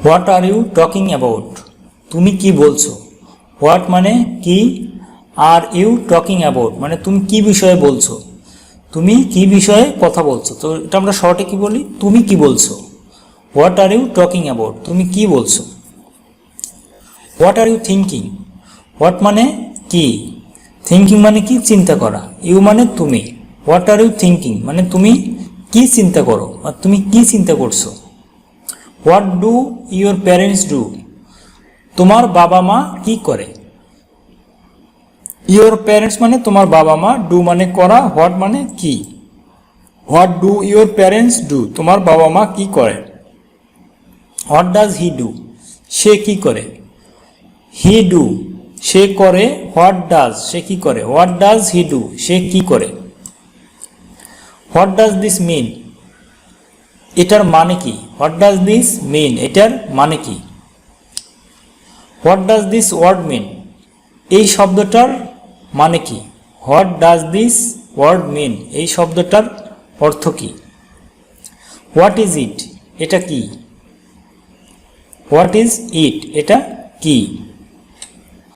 What are you talking about? তুমি কি বলছো? হোয়াট মানে কি, আর ইউ টকিং অ্যাবাউট মানে তুমি কি বিষয়ে বলছো, তুমি কি বিষয়ে কথা বলছো। তো এটা আমরা শর্টে কি বলি, তুমি কি বলছো। What are you talking about, তুমি কি বলছো। What are you thinking? What মানে কি, থিঙ্কিং মানে কি, চিন্তা করা, ইউ মানে তুমি। হোয়াট আর ইউ থিঙ্কিং মানে তুমি কি চিন্তা করো আর তুমি কি চিন্তা করছো। What do your parents do? তোমার বাবা মা কি করে। ইউর প্যারেন্টস মানে তোমার বাবা মা, ডু মানে করা, হোয়াট মানে কি। What do your parents do? তোমার বাবা মা কি করে। What does he do? সে কি করে। হি ডু সে করে, হোয়াট ডাজ সে কি করে, হোয়াট ডাজ হি ডু সে কি করে। What does this mean? এটার মানে কি। What does this mean? এটার মানে কি। What does this word mean? এই শব্দটার মানে কি। What does this word mean? এই শব্দটার অর্থ কি। What is it? এটা কি। What is it? এটা কি।